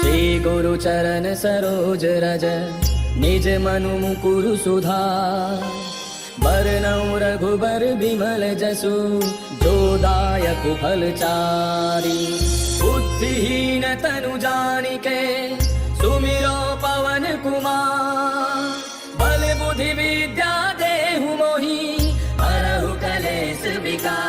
श्री गुरु चरण सरोज रज निज मनु मुकुरु सुधार। बरनउँ रघुबर बिमल जसु जो दायक फलचारी। बुद्धिहीन तनु जानिके सुमिरो पवन कुमार। बल बुद्धि विद्या देहु मोहि हरहु कलेश विकार।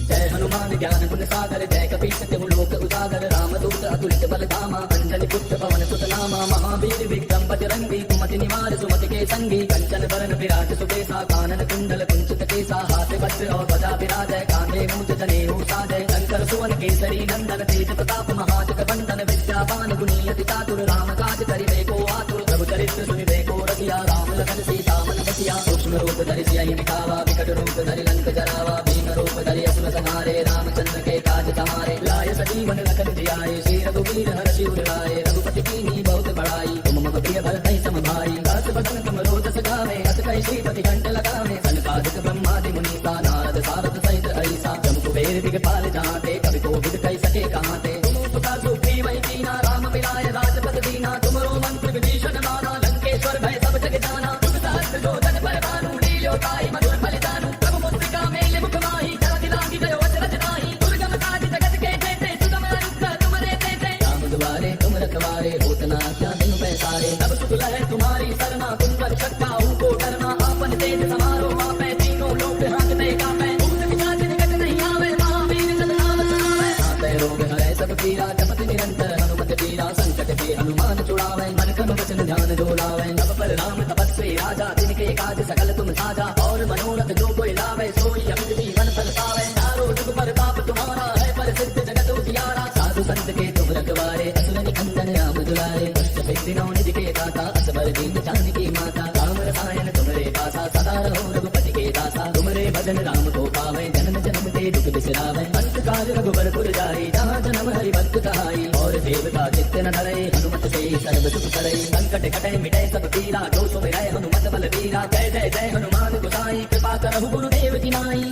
जय हनुमान ज्ञान गुण सागर जय कपीश तिहु लोक उजागर। रामदूत अतुलित बल धामा अंजनी पुत्र पवन सुत नामा। महावीर विक्रम बजरंगी कुमति निवार सुमति के संगी। कंचन बरन विराज सुबेसा कानन कुंडल कुंचित केसा। हाथ वज्र और ध्वजा विराजय कांधे मूंज जनेऊ साजय। शंकर सुवन केसरी नंदन तेज प्रताप महाजग वंदन। विद्यावान गुणी अति चातुर राम काज करिबे को आतुर। प्रभु चरित्र सुनिबे को रसिया राम लखन सीता मन बसिया। सूक्ष्म रूप धरि सियहि दिखावा विकट रूप धरि लंक जरावा। भीम रूप धरि असुर संहारे रामचंद्र के काज सवारे। लाय सजीवन लखन जियाए श्री रघुवीर हर्षि उर लाए। रघुपति कीन्ही बहुत बड़ाई तुम मम प्रिय भरतहि सम भाई। दास बदन तुम रोजस गावे अस कहि श्रीपति कंठ लगावे। सनकादिक ब्रह्मादि मुनीसा नारद सारद सहित ऐसा। जम कुबेर दिगपाल जाते कवि कोविद कहि सके कहाते। तुम उपका सुग्रीव कीना राम मिलाय राजपद दीना। तुमरो मंत्र विभीषण माना लंकेश्वर भय सब जग जाना। तुम सहस्त्र जोधन पर भानु लील्यो ताई मधुर फल जानू। प्रभु मुद्रिका मेले मुख माहि जगति लांघि गयो अचरज नाहि। दुर्गम काज जगत के जेते सुगम अनुग्रह तुमरे तेते। राम दुआरे तुम रखवारे होत न आज्ञा बिनु पैसारे। तब सुख लहै तुम्हारी सरना तुम पर छक्का को डरना। आपन तेज समारो आपै तीनों लोक हांकते कापै। भूत पिशाच निकट नहीं आवे महावीर जब नाम सुनावै। नातै रोग हरै सब पीरा जपत निरंतर हनुमत पीरा। संकट के हनुमान छुड़ावै मन क्रम वचन ध्यान डोलावै। तब पर राम तपस्वी राजा तिनके काज सकल तुम साजा। और मनोरथ जो कोई लावै सोई अमित जीवन फल पावै। चारों जुग परताप तुम्हारा है प्रसिद्ध जगत उजियारा। साधु संत के तुम रखवारे असुर निकंदन राम दुलारे। अष्ट सिद्धि नौ निधि के दाता असबर दीन जानकी माता। राम रसायन तुम्हारे पासा सदा रहो रघुपति के दासा। तुम्हारे भजन राम को पावै जन्म जन्म के दुख बिसरावै। अंत काल रघुबर पुर जाई जहाँ जन्म हरि भक्त कहाई। और देवता चित्त न धरै हनुमत से सर्व सुख करै। संकट कटै मिटै सब पीरा जो सुमिरै हनुमत बल वीरा। जय जय जय हनुमान गोसाई कृपा करहु गुरुदेव की नाई।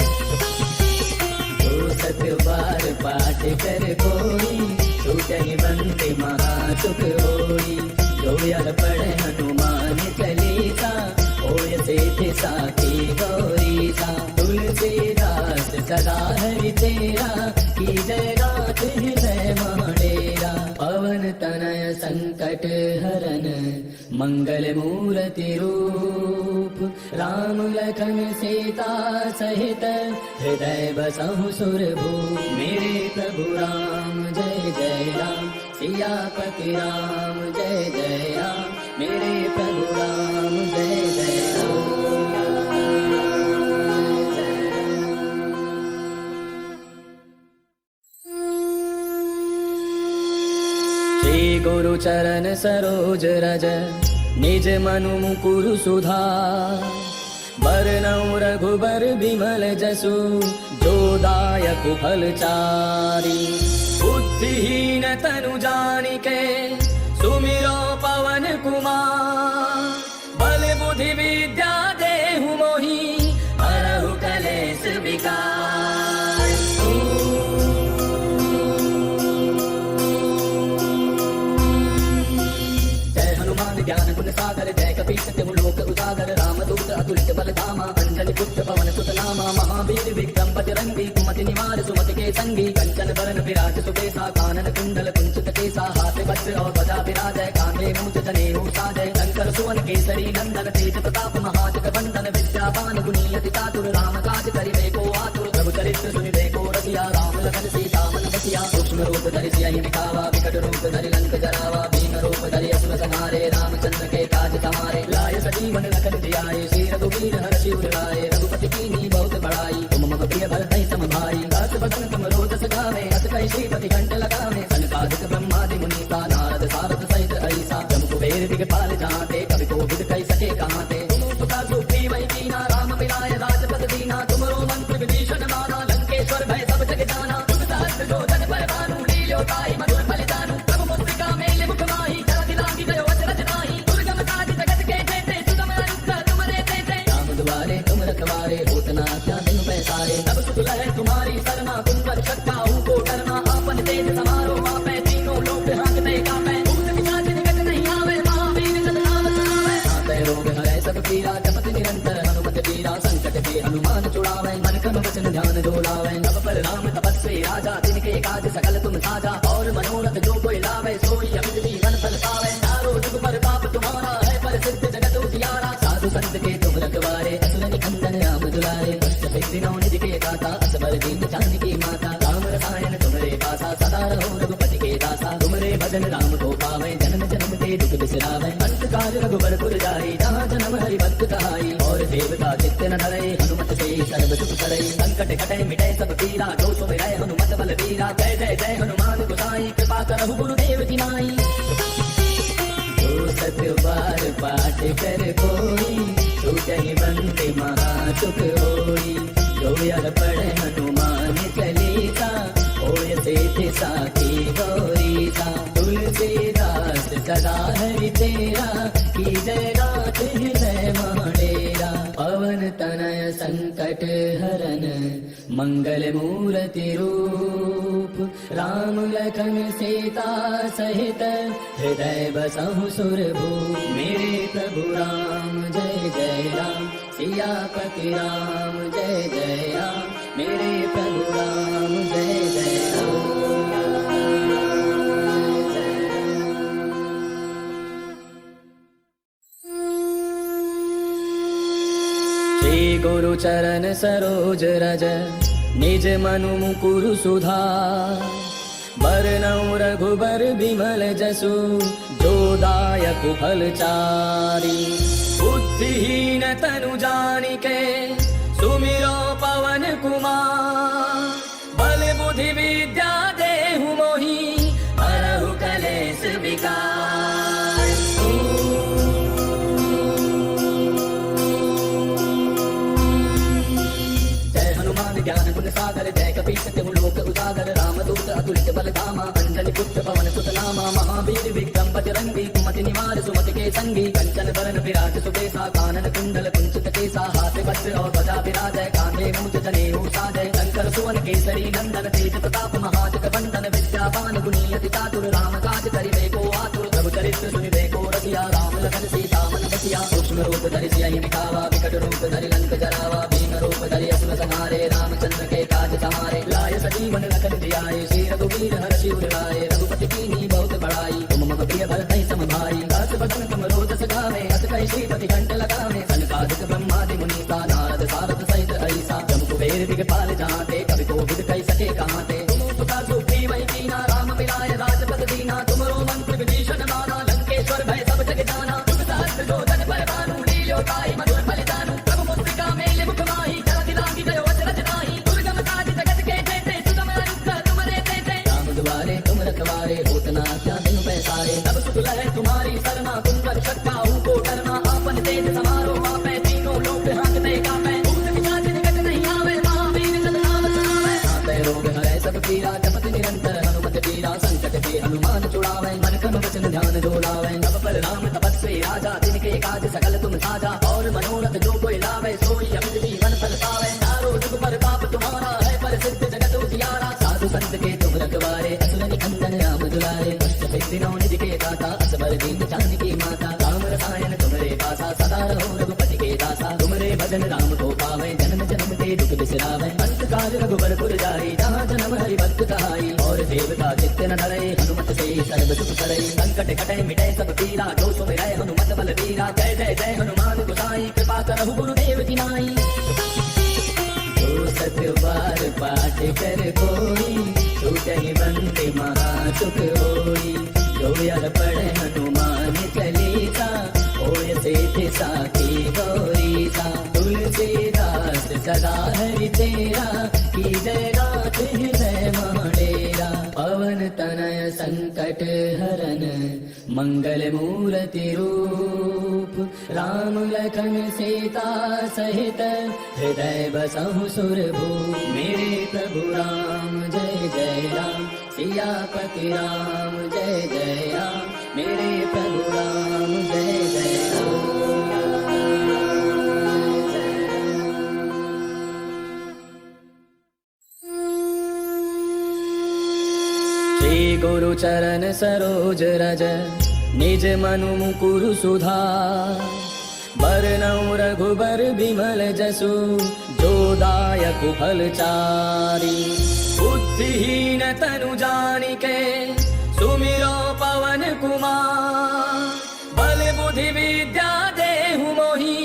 जो सत्य बार पाठ कर कोई छूटहि बंदे महासुख होई। जो यह पढ़े हनुमान चालीसा होय सिद्धि साखी गौरीसा। तुलसीदास सदा हरि तेरा की जय नाथ हृदय महडेरा। पवन तनय संकट हरन मंगल मूर्ति रूप। राम लखन सीता सहित हृदय बसहु सुरभूप। मेरे प्रभु राम जय जय राम सियापति राम जय जय राम। मेरे प्रभु राम जय जय श्री गुरु चरण सरोज रज निज मनु मुकुरु सुधार। बरनउँ रघुबर बिमल जसु जो दायक फलचारी। बुद्धिहीन तनु जानिके सुमिरो पवन कुमार। बल बुद्धि विद्या देहु मोहि हरहु कलेश विकार। ज्ञान गुण सागर जय कपीश तिहु लोक उजागर। रामदूत अतुलित बल धामा अंजनी पुत्र पवन सुत नामा। महावीर विक्रम बजरंगी कुमति निवार सुमति के संगी। कंचन बरन विराज सुबेसा कानन कुंडल कुंचित केसा। हाथ वज्र और ध्वजा विराजय कांधे मूंज जनेऊ साजय। शंकर सुवन केसरी नंदन तेज प्रताप महाजग वंदन। विद्यावान गुणी अति चातुर राम काज करिबे को आतुर। प्रभु चरित्र सुनिबे को रसिया राम लखन सीता मन बसिया। सूक्ष्म रूप धरि सियहि दिखावा विकट रूप धरि लंक जरावा। भीम रूप धरि असुर संहारे रामचंद्र के काज सवारे। लाय सजीवन लखन जियाए श्री रघुवीर हर्षि उर लाए। रघुपति कीन्ही बहुत बड़ाई तुम मम प्रिय भरतहि सम भाई। दास बदन तुम रोजस गावे अस कहि श्रीपति कंठ लगावे। सनकादिक ब्रह्मादि मुनीसा नारद सारद सहित ऐसा। जम कुबेर दिगपाल जाते कवि कोविद कहि सके कहाते। तुम उपका सुग्रीव कीना राम मिलाय राजपद दीना। तुमरो मंत्र विभीषण माना लंकेश्वर भय सब जग जाना। तुम सहस्त्र जोधन पर भानु लील्यो ताई मधुर फल जानू। प्रभु मुद्रिका मेले मुख माहि जगति लांघि गयो अचरज नाहि। दुर्गम काज जगत के जेते सुगम अनुग्रह तुमरे तेते। राम दुआरे तुम रखवारे होत न आज्ञा बिनु पैसारे। सब पीरा जपत निरंतर हनुमत वीरा संकट के हनुमान छुड़ावे मन क्रम वचन ध्यान जो लावे तब पर राम तपस्वी राजा तिनके काज सकल तुम साजा और मनोरथ जो कोई लावे सोई अमित जीवन फल पावे चारों जुग पर पाप तुम्हारा है पर सिद्ध जगत उजियारा साधु संत के तुम रखवारे असुर निकंदन राम दुलारे दिनों निधि के दाता असबर दीन जानकी माता राम रसायन तुमरे पासा सदा रहो रघुपति के दासा तुमरे भजन राम को पावे जन्म जन्म के दुख बिसरावे अंत काल रघुबर पुर जाई जहाँ जन्म हरि भक्त कहाई और देवता चित्त न धरे हनुमत से सर्व सुख करे संकट कटे मिटे सब पीरा जो सुमिरै हनुमत बल वीरा जय जय जय हनुमान गोसाई कृपा करहु गुरुदेव की नाई जो सत बार पाठ कर कोई छूटहि बंदे महासुख होई जो यह पढ़े हनुमान चालीसा होय सिद्धि साखी गौरीसा तुलसीदास सदा हरि तेरा की जय गात हृदय माडेरा पवन तनय संकट हरन मंगल मूर्ति रूप राम लखन सीता सहित हृदय बसहु सुरभूप मेरे प्रभु राम जय जय राम सियापति राम जय जय राम मेरे प्रभु राम जय जय श्री गुरु चरण सरोज रज निज मनु मुकुरु सुधार बरनउँ रघुबर बिमल जसु जो दायक फलचारी बुद्धिहीन तनु जानिके सुमिरो पवन कुमार बल बुद्धि विद्या देहु मोहि हरहु कलेश विकार जय हनुमान ज्ञान गुण सागर जय कपीस तिहु लोक उजागर रामदूत अतुलित बल धामा अंजनी पुत्र पवन सुत नामा महावीर विक्रम बजरंगी कुमति निवार सुमति के संगी कंचन बरन विराज सुबेसा कानन कुंडल कुंचित केसा हाथ वज्र और ध्वजा विराजय कांधे मूंज जनेऊ साजय शंकर सुवन केसरी नंदन तेज प्रताप महाजग बंदन विद्यावान गुणी अति चातुर राम काज करिबे को आतुर प्रभु चरित्र सुनिबे को रसिया राम लखन सीता मन बसिया सूक्ष्म रूप धरि सियहि दिखावा विकट रूप धरि लंक जरावा भीम रूप धरि असुर संहारे रामचंद्र के काज सहारे लाय सजीवन लखन जियाए श्री रघुवीर हर्षि उर लाए रघुपति कीन्ही बहुत बड़ाई तुम मम प्रिय भरतहि सम भाई दास बदन तुम रोज सगावे अस कहि श्रीपति घंट लगावे सनकादिक ब्रह्मादि मुनीसा नारद सारद सहित ऐसा जम कुबेर दिगपाल जहाते कवि कोविद कहि सके कहाँ ते तुम उपका सुग्री वही कीना राम मिलाय राजपद दीना तुमरो मंत्र विभीषण माना लंकेश्वर भय सब जग जाना तुम सहस्त्र जो जन पर भानु लील्यो ताई मधुर फलितानु प्रभु मुद्रिका मेले मुख माही जलधि लांघि गयो अचरज नाही दुर्गम काज जगत के जेते सुगम अनुग्रह तुमरे तेते राम दुआरे तुम रखवारे होत न क्या दिन पैसारे तब सुख लहै तुम्हारी सरना तुम कर सकता हूँ को डरना आपन तेज समारो आपै तीनों लोक हांकते कापै भूत पिशाच निकट नहीं आवे महावीर जब नाम सुनावे नापै रोग हरै सब पीरा जपत निरंतर हनुमत वीरा संकट के हनुमान छुड़ावे मन क्रम वचन ध्यान जो लावे तब पर राम तपस्वी राजा तिनके काज सकल तुम साजा और मनोरथ जो कोई लावे सोई अमित जीवन फल पावे चारों जुग पर पाप तुम्हारा है पर सिद्ध जगत उजियारा साधु संत के तुम रखवारे असुर निकंदन राम दुलारे दिनों निधि के दाता असबर दीन जानकी माता राम रसायन तुमरे पासा सदा रहो रघुपति के दासा तुमरे भजन राम को पावे जन्म जन्म के दुख बिसरावे अंत काल रघुबर पुर जाई जहाँ जन्म हरि भक्त कहाई और देवता चित्त न धरे हनुमत से सर्व सुख करे संकट कटे मिटे सब पीरा जो सुमिरै हनुमत बल वीरा जय जय जय हनुमान गोसाई कृपा करहु गुरुदेव की नाई जो सत बार पाठ कर कोई छूटहि बंदे महासुख होई जो यह पढ़े हनुमान चालीसा होय सिद्धि साखी गौरीसा तुलसीदास सदा हरि तेरा की जय गात हृदय माडेरा पवन तनय संकट हरन मंगल मूर्ति रूप राम लखन सीता सहित हृदय बसहु सुरभूप मेरे प्रभु राम जय जय राम सियापति राम जय जय राम मेरे प्रभु राम जय जय श्री गुरु चरण सरोज रज निज मनु मुकुरु सुधार बरनउँ रघुबर बिमल जसु जो दायक फलचारी। बुद्धिहीन तनु जानिके सुमिरो पवन कुमार। बल बुद्धि विद्या देहु मोहि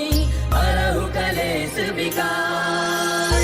हरहु कलेश विकार।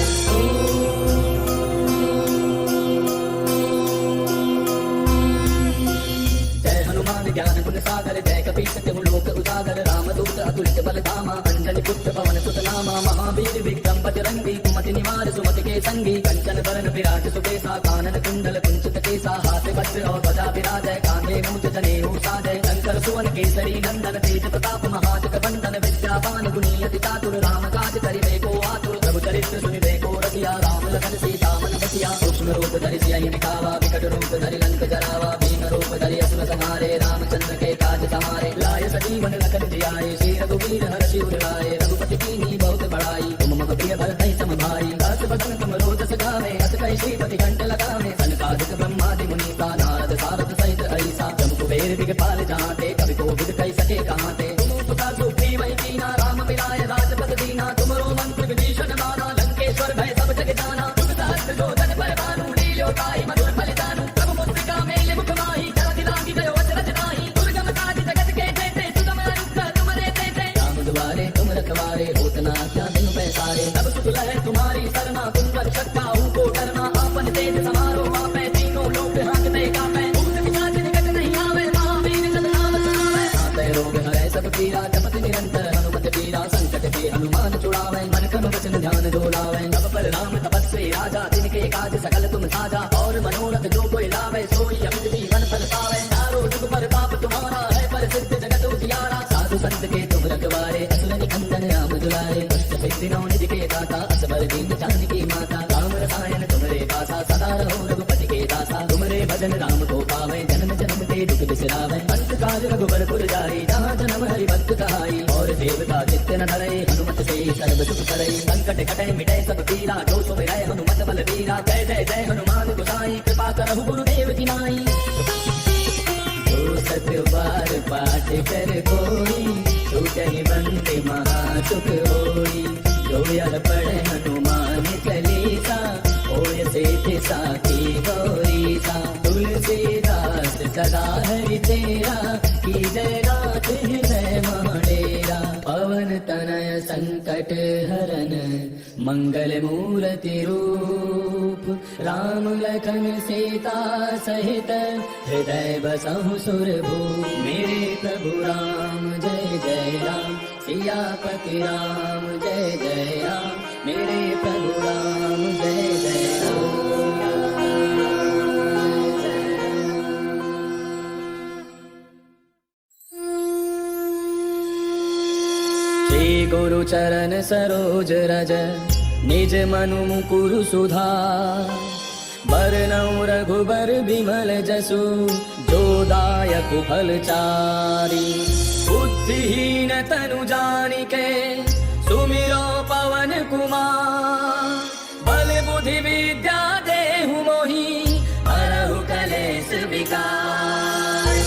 जय हनुमान ज्ञान गुण सागर जय कपीस तिहु लोक उजागर। रामदूत अतुलित बल धामा अंजनी पुत्र पवन सुत नामा। महावीर विक्रम बजरंगी कुमति निवार सुमति के संगी। कंचन बरन विराज सुबेसा कानन कुंडल कुंचित केसा। हाथ वज्र और ध्वजा विराजय कांधे मूंज जनेऊ साजय। शंकर सुवन केसरी नंदन तेज प्रताप महाजग बंदन। विद्यावान गुणी अति चातुर राम काज करिबे को आतुर। प्रभु चरित्र सुनिबे को रसिया राम लखन सीता मन बसिया। सूक्ष्म रूप धरि सियहि दिखावा विकट रूप धरि लंक जरावा। भीम रूप धरि असुर संहारे रामचंद्र के काज सवारे। लाय सजीवन लखन जियाए श्री रघुवीर हर्षि उर लाए। रघुपति कीन्ही बहुत बड़ाई तुम मम प्रिय भरतहि सम भाई। दास बदन तुम रोजस गावे अस कहि श्रीपति कंठ लगावे। सनकादिक ब्रह्मादि मुनीसा नारद सारद सहित ऐसा। जम कुबेर दिगपाल जाते कवि कोविद कहि सके कहाते। तुम उपका सुग्रीवहि कीना राम मिलाय राजपद दीना। तुमरो मंत्र विभीषण माना लंकेश्वर भय सब जग जाना। तुम सहस्त्र योजन पर भानु लील्यो ताहि मधुर फल जानू। प्रभु मुद्रिका मेलि मुख माहि जलधि लांघि गयो अचरज नाहि। दुर्गम काज जगत के जेते सुगम अनुग्रह तुमरे तेते। राम दुआरे तुम रखवारे होत न आज्ञा बिनु पैसारे। तब सुख लहै तुम्हारी सरना तुम पर काहू को डरना। आपन तेज समारो आपै तीनों लोक हांकते कापै। भूत पिशाच निकट नहीं आवे महावीर जब नाम सुनावै। नातै रोग हरै सब पीरा जपत निरंतर हनुमत बीरा। संकट के हनुमान छुड़ावै मन क्रम वचन ध्यान डोलावै। तब पर राम तपस्वी राजा तिनके काज सकल तुम साजा। और मनोरथ जो कोई लावै सोई अमित जीवन फल पावै। चारों जुग पर ताप तुम्हारा है प्रसिद्ध जगत उजियारा। साधु संत के तुम रखवारे असुर निकंदन राम दुलारे। कष्ट सिद्धि नौ निधि के दाता असबर दीन जानकी माता। राम रसायन तुमरे पासा सदा रहो रघुपति के दासा। तुमरे भजन राम को पावै जन्म जन्म के दुख बिसरावै। अंत काल रघुबर पुर जाई जहाँ जन्म हरि भक्त कहाई। और देवता चित्त न धरई हनुमत से सर्व सुख करई। संकट कटै मिटै सब पीरा जो सुमिरै हनुमत बल वीरा। जय जय जय हनुमान गोसाई कृपा करहु गुरुदेव की नाई। जो सत बार पाठ कर कोई छूटहि बंदे महासुख होई। जो यह पढ़े हनुमान चालीसा होय सिद्धि साखी गौरीसा। तुलसीदास सदा हरि तेरा की जय नाथ हृदय महडेरा। पवन तनय संकट हरन मंगल मूर्ति रूप। राम लखन सीता सहित हृदय बसहु सुरभूप। मेरे प्रभु राम जय जय राम सियापति राम जय जय राम। मेरे प्रभु राम जय जय राम। श्री गुरु चरण सरोज रज निज मनु मुकुरु सुधार। बरनउँ रघुबर बिमल जसु जो दायक फलचारी। बुद्धिहीन तनु जानिके सुमिरो पवन कुमार। बल बुद्धि विद्या देहु मोहि हरहु कलेश विकार।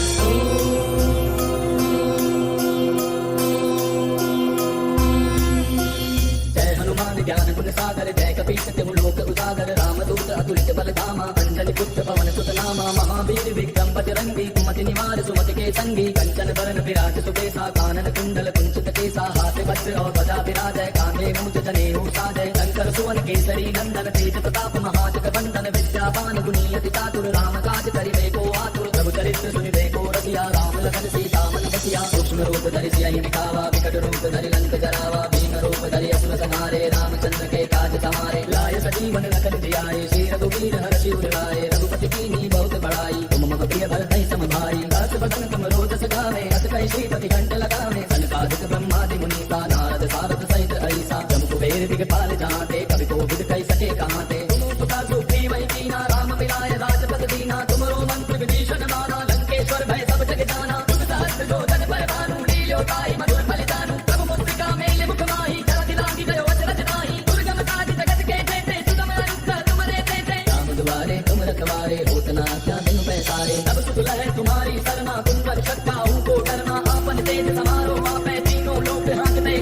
जय हनुमान ज्ञान गुण सागर जय कपीस तिहु लोक उजागर। रामदूत अतुलित बल धामा अंजनी पुत्र पवन सुत नामा। महावीर विक्रम बजरंगी कुमति निवार सुमति के संगी। कंचन बरन विराज सुबेसा कानन कुंडल कुंचित केसा। हाथ वज्र और ध्वजा विराजय कांधे मूंज जनेऊ साजय। शंकर सुवन केसरी नंदन तेज प्रताप महाजग बंदन। विद्यावान गुणी अति चातुर राम काज करिबे को आतुर। प्रभु चरित्र सुनिबे को रसिया राम लखन सीता मन बसिया। सूक्ष्म रूप धरि सियहि दिखावा विकट रूप धरि लंक जरावा। भीम रूप धरि असुर संहारे रामचंद्र के काज सवारे। लाय सजीवन लखन जियाए श्री रघुवीर हर्षि उर लाए। रघुपति कीन्ही बहुत बड़ाई तुम मम प्रिय भरतहि सम भाई। दास बदन तुम रोजस गावे अस कहि श्रीपति कंठ लगावे। सनकादिक ब्रह्मादि मुनीसा नारद सारद सहित ऐसा। जम कुबेर दिगपाल जाते कवि कोविद कहि सके कहाते। तुम उपका सुग्रीवहि कीना राम मिलाय राजपद दीना। तुमरो मंत्र विभीषण माना लंकेश्वर भय सब जग जाना। तुम सहस्त्र योजन पर भानु लील्यो ताहि मधुर फल जानू। प्रभु मुद्रिका मेलि मुख माहि जलधि लांघि गयो अचरज नाहि। दुर्गम काज जगत के जेते सुगम अनुग्रह तुमरे तेते। राम दुआरे तुम रखवारे होत न आज्ञा बिनु पैसारे। तब सुख लहै तुम्हारी सरना तुम पर काहू को डरना। आपन तेज समारो आपै तीनों लोक हांकते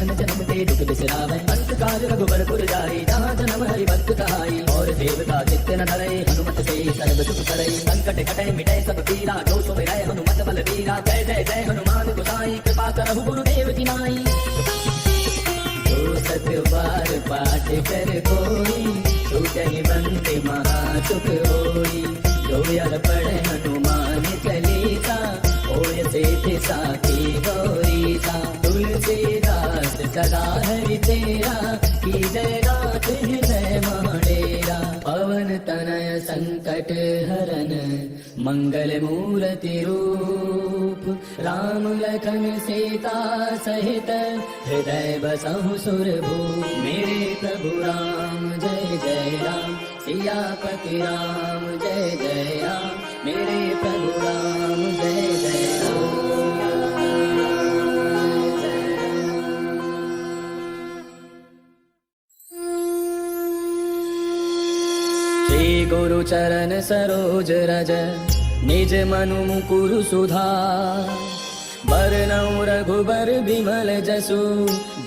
जन्म जन्म के दुख बिसरावे अंत काल रघुबर पुर जाई जहाँ जन्म हरि भक्त कहाई और देवता चित्त न धरे हनुमत से सर्व सुख करे संकट कटे मिटे सब पीरा जो सुमिरै हनुमत बलबीरा जय जय जय हनुमान गोसाई कृपा करहु गुरुदेव की नाई जो सत बार पाठ कर कोई छूटहि बंदे महासुख होई जो यह पढ़े हनुमान चालीसा होय सेठ साखी गौरी सा तुलसीदास सदा हरि तेरा की जय नाथ हृदय माडेरा पवन तनय संकट हरन मंगल मूर्ति रूप राम लखन सीता सहित हृदय बसहु सुरभूप मेरे प्रभु राम जय जय राम सियापति राम जय जय राम मेरे प्रभु राम जय जय राम। श्री गुरु चरण सरोज रज निज मनु मुकुरु सुधार बरनउँ रघुबर बिमल जसु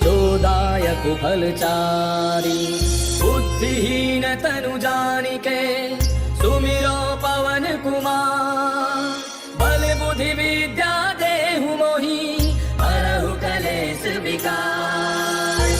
जो दायक फल चारि बुद्धिहीन तनु जानिके सुमिरो पवन कुमार बल बुद्धि विद्या देहु मोहि हरहु कलेश विकार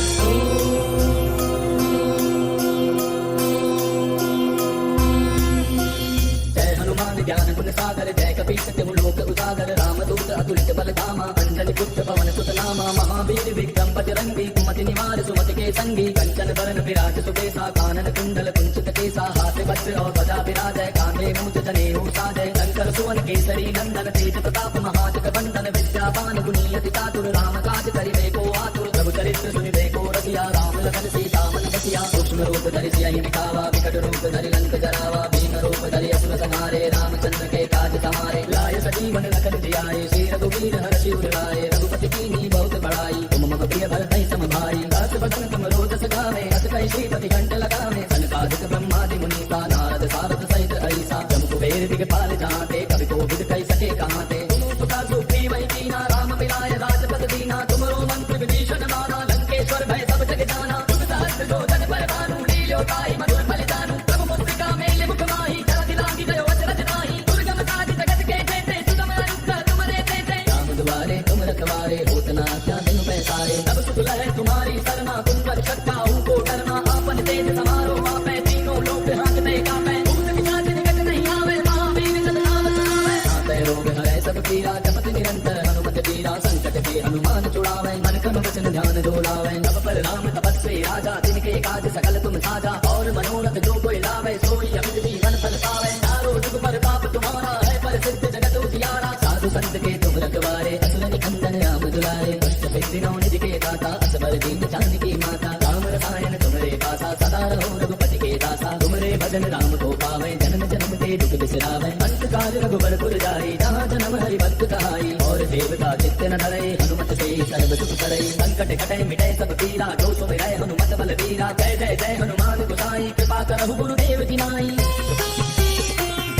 जय हनुमान ज्ञान गुण सागर जय कपीस तिहु लोक उजागर रामदूत अतुलित बल धामा अंजनी पुत्र पवन सुत नामा महावीर विक्रम बजरंगी कुमति निवार सुमति के संगी कंचन बरन विराज सुबेसा कानन कुंडल कुंचित केसा हाथ वज्र और ध्वजा विराजय कांधे मूंज जनेऊ साजय शंकर सुवन केसरी नंदन तेज प्रताप महाजग बंदन विद्यावान गुणीयति चातुर राम काज करिबे को आतुर प्रभु चरित्र सुनिबे को रसिया राम लखन सीता मन बसिया सूक्ष्म रूप धरि सियहि दिखावा विकट रूप धरि लंक जरावा भीम रूप धरि असुर संहारे रामचंद्र के काज समारे लाय सजीवन लखन जियाए श्री रघुवीर हर्षि उर लाए रघुपति कीन्ही बहुत बड़ाई तुम मम प्रिय भरतहि सम भाई दास बदन तुम रोज सगावे अस कहि श्रीपति घंट लगावे सनकादिक ब्रह्मादि मुनीसा नारद सारद सहित ऐसा जम कुबेर दिगपाल जाते कवि कोविद कहि सके कहाते तुम सुता सुप्री वही कीना राम मिलाय राजपद दीना तुमरो मंत्र विभीषण माना लंकेश्वर भय सब जग जाना तुम सहस्त्र जो जन पर भानु लील्यो ताई मधुर फल जानू प्रभु मुद्रिका मेले मुख माही जरा दिलांगी जयो अचरज नाही दुर्गम काज जगत के जेते सुगम अनुग्रह तुमरे तेते राम दुआरे तुम रखवारे होत न क्या दिन पैसारे तब सुख लहै तुम्हारी शरणा तुम पर छक्का को डरना आपन तेज समारो आपै तीनों लोक हांकते कापै भूत पिशाच निकट नहीं आवे महावीर जब नाम सुनावे आपै रोग हरै सब पीरा जपत निरंतर हनुमत वीरा संकट के हनुमान छुड़ावे मन क्रम वचन ध्यान डोलावे तब पर राम तपस्वी राजा तिनके काज सकल तुम साजा और मनोरथ जो कोई लावे सोई अमित जीवन फल पावे चारों जुग पर ताप तुम्हारा है प्रसिद्ध जगत उजियारा साधु संत के तुम रखवारे असुर निकंदन राम दुलारे अष्ट सिद्धि नौ निधि के दाता असबर दीन जानकी माता राम रसायन तुम्हारे पासा सदा रहो रघुपति के दासा तुम्हारे भजन राम को पावे जन्म जन्म के दुख बिसरावे अंत काल रघुबर पुर जाई जहाँ जन्म हरि भक्त कहाई और देवता चित्त न धरे हनुमत से सर्व सुख करे संकट कटे मिटे सब पीरा जो सुमिरै हनुमत बलबीरा जय जय जय हनुमान गोसाई कृपा करहु गुरुदेव की नाई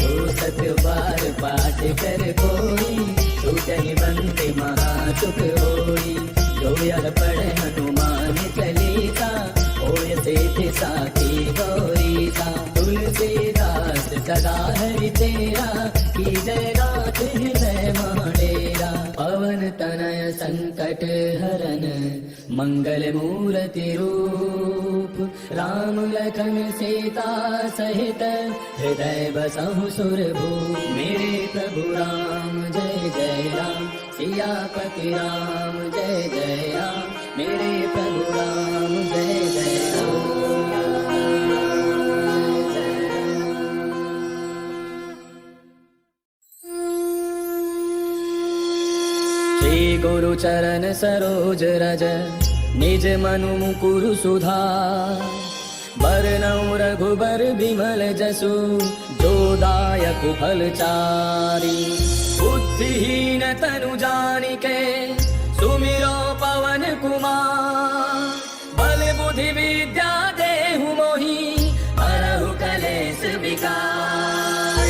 जो सत बार पाठ कर कोई छूटहि बंदे महासुख होई जो यह पढ़े हनुमान चालीसा होय सेठ साखी गौरी सा तुलसीदास सदा हरि तेरा की जय नाथ हृदय माडेरा पवन तनय संकट हरन मंगल मूर्ति रूप राम लखन सीता सहित हृदय बसहु सुरभूप मेरे प्रभु राम जय जय राम सियापति राम जय जय राम मेरे प्रभु राम जय जय राम। श्री गुरु चरण सरोज रज निज मनु मुकुरु सुधार बरनउँ रघुबर बिमल जसु जो दायक फल चारि बुद्धिहीन तनु जानिके सुमिरो पवन कुमार बल बुद्धि विद्या देहु मोहि हरहु कलेश विकार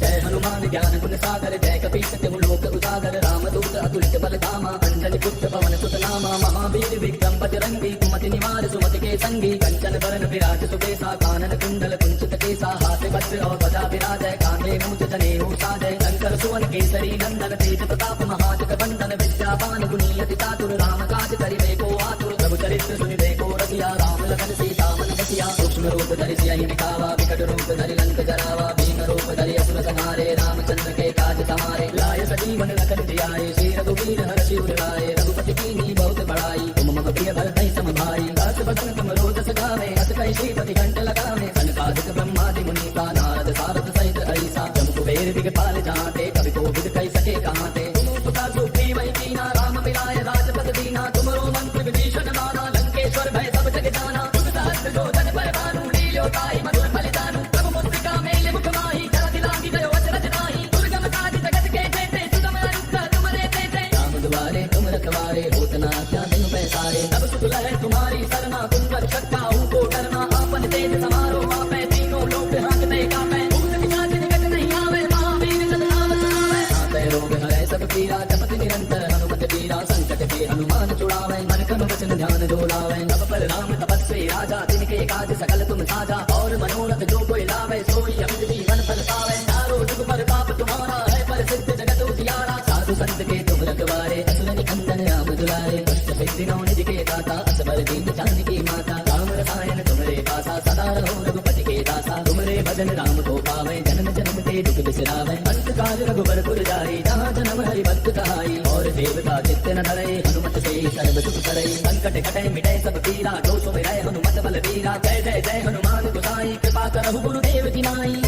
जय हनुमान ज्ञान गुण सागर जय कपीश तिहु लोक उजागर रामदूत अतुलित बल धामा अंजनी पुत्र पवन सुत नामा महावीर विक्रम बजरंगी कुमति निवार सुमति के संगी कंचन बरन विराज सुबेसा कानन कुंडल कुंचित केसा हाथ वज्र और ध्वजा विराजय कांधे मूंज जनेऊ साजय शंकर सुवन केसरी नंदन तेज प्रताप महाजग बंदन विद्यावान गुणीयति चातुर राम काज करिबे को आतुर प्रभु चरित्र सुनिबे को रसिया राम लखन सीता मन बसिया सूक्ष्म रूप धरि सियहि दिखावा विकट रूप धरि लंक जरावा भीम रूप धरि असुर संहारे रामचंद्र के काज समारे लाय सजीवन लखन जियाए श्री रघुवीर हर्षि उर लाए रघुपति कीन्ही बहुत बड़ाई तुम मम प्रिय भरतहि सम भाई दास बदन तुम रोज सगावे अस कहि श्रीपति घंट लगावे सनकादिक ब्रह्मादि मुनीसा नारद सारद सहित ऐसा जम कुबेर दिगपाल जाते कवि कोविद कहि सके कहाँ ते तुम पुता सुग्रीव कीना राम मिलाय राजपद दीना तुमरो मंत्र विभीषण माना लंकेश्वर भय सब जग जाना तुम सहस्त्र जो जन पर भानु लील्यो ताई मधुर फलितानु प्रभु मुद्रिका मेले मुख माही जरा दिलांगी गयो अचरज नाही दुर्गम काज जगत के जेते सुगम अनुग्रह तुमरे तेते राम दुआरे तुम रखवारे होत न आज्ञा बिनु पैसारे सब सुख लहै तुम्हारी सरना तुम रक्षक काहू को डरना आपन तेज समारो आपै तीनों लोक हांकते कापै भूत पिशाच निकट नहीं आवे महावीर जब नाम सुनावे आते रोग हरै सब पीरा जपत निरंतर हनुमत वीरा संकट के हनुमान छुड़ावे मन क्रम वचन ध्यान डोलावे अब पर राम तपस्वी राजा जिनके काज सकल तुम साजा और मनोरथ जो कोई लावे सोई अमित जीवन फल पावे चारों जुग पर ताप तुम्हारा है पर सिद्ध जगत उजियारा साधु संत के तुम रखवारे असुर निकंदन राम दुलारे अष्ट सिद्धि नौ निधि के दाता असबर दीन जानकी माता राम रसायन तुम्हारे पासा सदा रहो रघुपति के दासा तुम्हारे भजन राम को पावे जन्म जन्म के दुख बिसरावे अंत काल रघुबर पुर जाई जहाँ जन्म हरि भक्त कहाई और देवता चित्त न धरे हनुमत से सर्व सुख करे संकट कटे मिटे सब पीरा जो सुमिरै हनुमत बल वीरा जय जय जय हनुमान गोसाई कृपा करहु गुरुदेव की नाई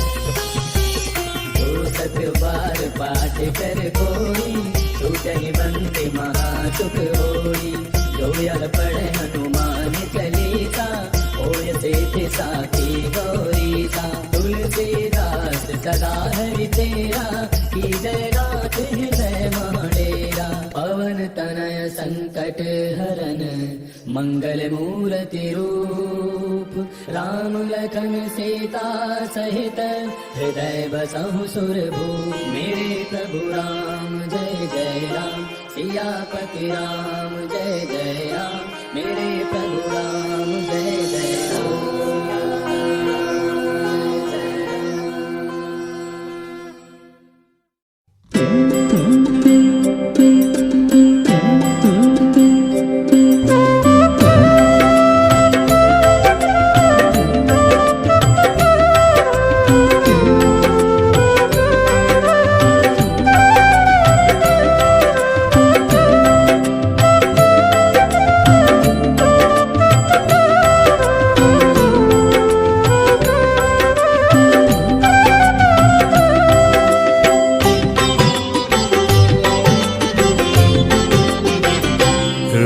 जो सत बार पाठ कर कोई छूटहि बंदे महा सुख होई जो यह पढ़े हनुमान चालीसा होय सेठ साखी गौरीसा तुलसीदास सदा हरि तेरा की जय नाथ हृदय महडेरा पवन तनय संकट हरन मंगल मूर्ति रूप राम लखन सीता सहित हृदय बसहु सुरभूप मेरे प्रभु राम जय जय राम सियापति राम जय जय राम मेरे प्रभु राम जय जय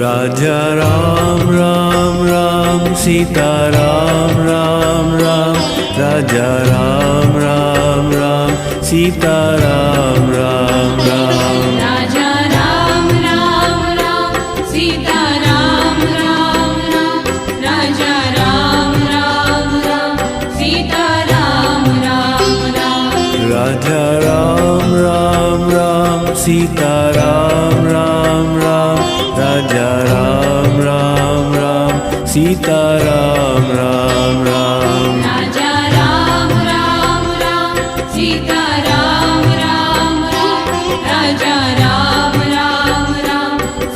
राजा राम राम राम सीता राम राम राम राजा राम राम राम सीता राम राम राम राजा राम राम राम सीता राम राम राम राजा राम राम राम सीता राम राम राम राजा राम राम राम सीता राम राम राम राजा राम राम राम सीता राम राम राम राजा राम राम राम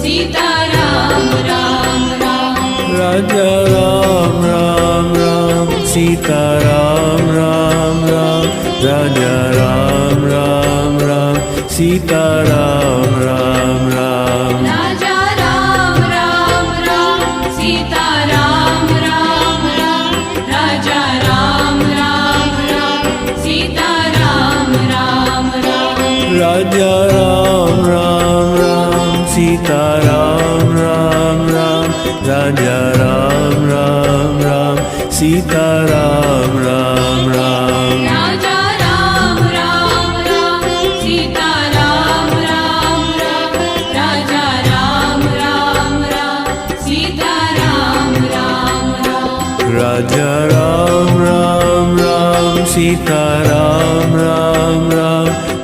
सीता राम राम राम राजा राम राम राम सीता राम राम राम राजा राम राम राम सीता राम राम राम राजा राम राम राम सीता राम राम राम राजा राम राम राम सीता राम राम राम राजा राम राम राम सीता राम राम राम राजा राम राम राम सीता राम राम राम राजा राम राम राम सीता राम राम राम राजा राम राम राम सीता राम राम राम राजा राम राम राम सीता राम राम राम राजा राम राम राम सीता राम राम राम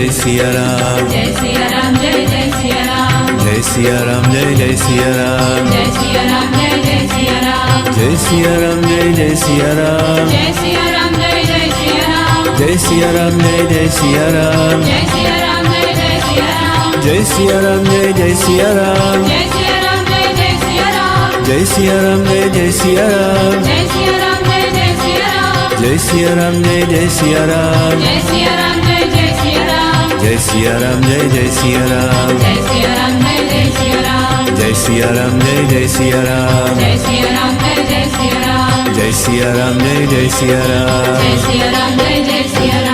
जय सिया राम जय सिया राम जय जय सिया राम जय सिया राम जय जय सिया राम जय सिया राम जय जय सिया राम जय सिया राम जय जय सिया राम जय सिया राम जय जय सिया राम जय सिया राम जय जय सिया राम जय सिया राम जय जय सिया राम जय सिया राम जय जय सिया राम जय सिया राम जय जय सिया राम जय सिया राम जय जय सिया राम जय सिया राम जय जय सिया राम जय सिया राम जय जय सिया राम जय सिया राम जय जय सिया राम जय सिया राम जय जय सिया राम जय सिया राम जय जय सिया राम जय सिया राम जय जय सिया राम जय सिया राम जय जय सिया राम जय सिया राम जय जय सिया राम जय सिया राम जय जय सिया राम